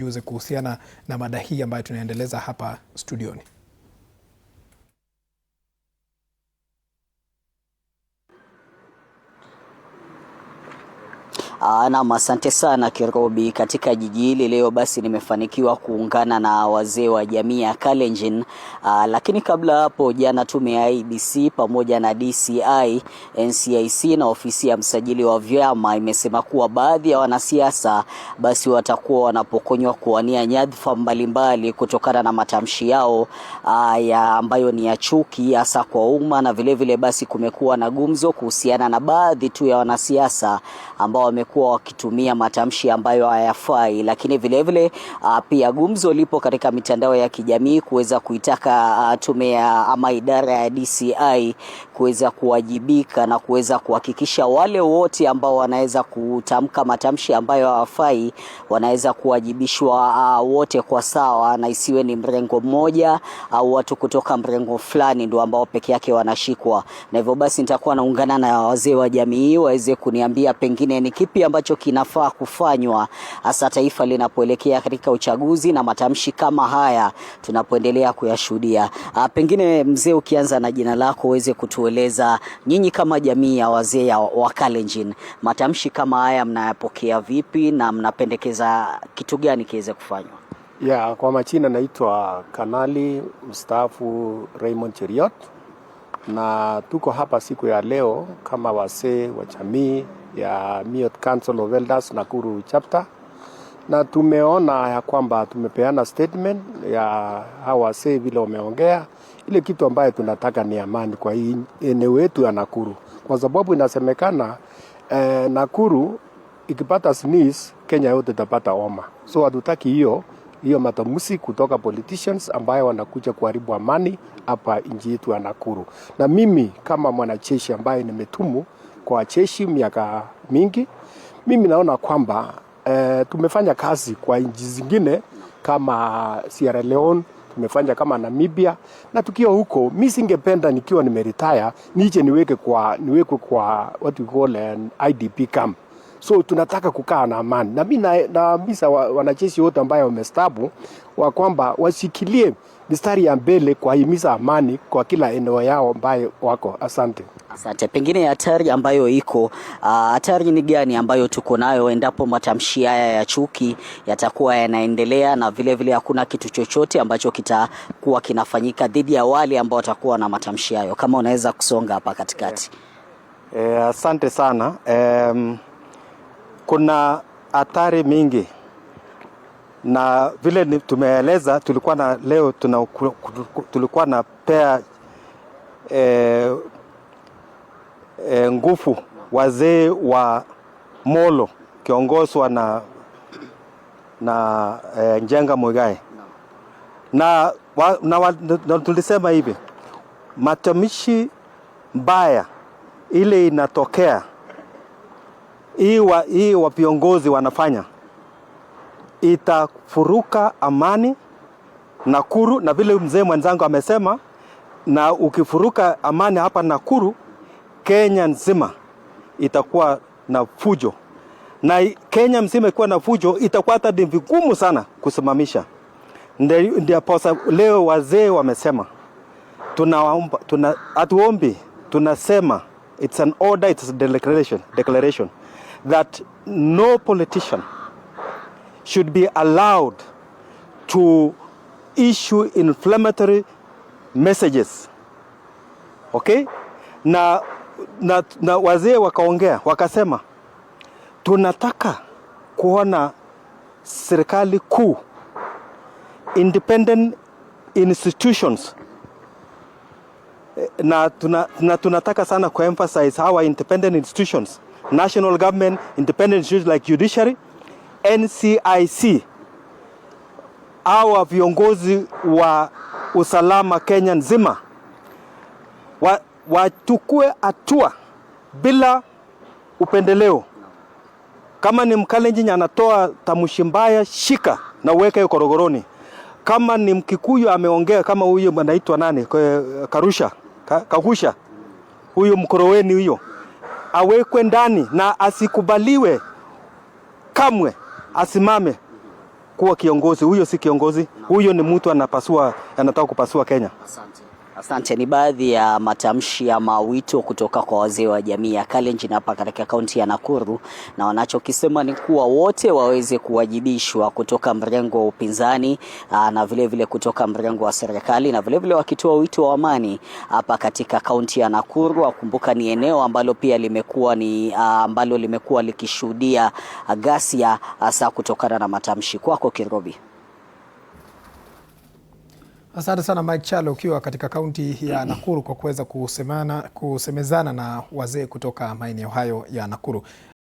Yuze kuhusiana na mada hii ambayo tunaendeleza hapa studioni. Naam, asante sana Kirobi. Katika jiji hili leo basi nimefanikiwa kuungana na wazee wa jamii ya Kalenjin. Lakini kabla hapo, jana tume ya IEBC pamoja na DCI, NCIC na ofisi ya msajili wa vyama imesema kuwa baadhi ya wanasiasa basi watakuwa wanapokonywa kuwania nyadhifa mbalimbali kutokana na matamshi yao ambayo ni ya chuki hasa kwa umma, na vile basi kumekuwa na gumzo kuhusiana na baadhi tu ya wanasiasa ambao wamekuwa wakitumia matamshi ambayo hayafai. Lakini vile pia gumzo lipo katika mitandao ya kijamii kuweza kuitaka tume ya ama idara ya DCI kuweza kuwajibika na kuweza kuhakikisha wale wote ambao wanaweza kutamka matamshi ambayo hayafai wanaweza kuwajibishwa wote kwa sawa, na isiwe ni mrengo mmoja au watu kutoka mrengo fulani ndio ambao peke yake wanashikwa. Na hivyo basi nitakuwa naungana na wazee wa jamii waweze kuniambia pengine ni kipi ambacho kinafaa kufanywa hasa taifa linapoelekea katika uchaguzi na matamshi kama haya tunapoendelea kuyashuhudia. Pengine mzee, ukianza na jina lako uweze kutueleza nyinyi kama jamii ya wazee wa Kalenjin, matamshi kama haya mnayapokea vipi na mnapendekeza kitu gani kiweze kufanywa? Kwa majina naitwa Kanali mstaafu Raymond Cheriot, na tuko hapa siku ya leo kama wazee wa jamii ya Miot Council of Elders Nakuru chapter, na tumeona ya kwamba tumepeana statement ya hawa wazee vile wameongea. Ile kitu ambayo tunataka ni amani kwa hii eneo yetu ya Nakuru, kwa sababu inasemekana Nakuru ikipata sneeze Kenya yote itapata homa. So hatutaki hiyo matamusi kutoka politicians ambayo wanakuja kuharibu amani hapa nchi yetu ya Nakuru. Na mimi kama mwanajeshi ambaye nimetumu kwa jeshi miaka mingi, mimi naona kwamba tumefanya kazi kwa nchi zingine kama Sierra Leone, tumefanya kama Namibia, na tukiwa huko mimi singependa nikiwa nimeretire nije niweke kwa what we call an IDP camp. So tunataka kukaa na amani, na mimi naamisa wanajeshi wote ambao wamestaafu wa kwamba washikilie mistari ya mbele kwa himiza amani kwa kila eneo yao ambayo wako. Asante. Pengine hatari ambayo iko, hatari ni gani ambayo tuko nayo endapo matamshi haya ya chuki yatakuwa yanaendelea na vile hakuna kitu chochote ambacho kitakuwa kinafanyika dhidi ya wale ambao watakuwa na matamshi hayo? Kama unaweza kusonga hapa katikati. Asante sana. Kuna hatari mingi, na vile tumeeleza tulikuwa na pea nguvu wazee wa Molo kiongozwa na Njenga Muigai, na tulisema hivi, matamshi mbaya ile inatokea hii wa viongozi wanafanya itafuruka amani Nakuru, na vile mzee mwenzangu amesema, na ukifuruka amani hapa Nakuru, Kenya nzima itakuwa na fujo, na Kenya mzima ikiwa na fujo itakuwa hata ni vigumu sana kusimamisha. Ndio posa leo wazee wamesema, hatuombi, tunasema it's an order, it's a declaration that no politician should be allowed to issue inflammatory messages. Okay? Na wazee wakaongea wakasema, tunataka kuona serikali kuu, independent institutions, na tunataka sana kuemphasize our independent institutions, national government, independent institutions like judiciary, NCIC, hawa viongozi wa usalama Kenya nzima watukue hatua bila upendeleo. Kama ni Mkalenjin anatoa tamshi mbaya, shika na uweke korogoroni. Kama ni Mkikuyu ameongea kama huyo anaitwa nani, Kagusha, huyo Mkoroweni huyo, awekwe ndani na asikubaliwe kamwe asimame kuwa kiongozi. Huyo si kiongozi, huyo ni mtu anataka kupasua Kenya. Asante. Ni baadhi ya matamshi ama wito kutoka kwa wazee wa jamii ya Kalenjin hapa katika kaunti ya Nakuru, na wanachokisema ni kuwa wote waweze kuwajibishwa, kutoka mrengo wa upinzani na vile kutoka mrengo wa serikali, na vile wakitoa wito wa amani hapa katika kaunti ya Nakuru. Wakumbuka ni eneo ambalo pia limekuwa likishuhudia ghasia hasa kutokana na matamshi. Kwako Kirobi. Asante sana Mike Chalo ukiwa katika kaunti ya Nakuru kwa kuweza kusemezana na wazee kutoka maeneo hayo ya Nakuru.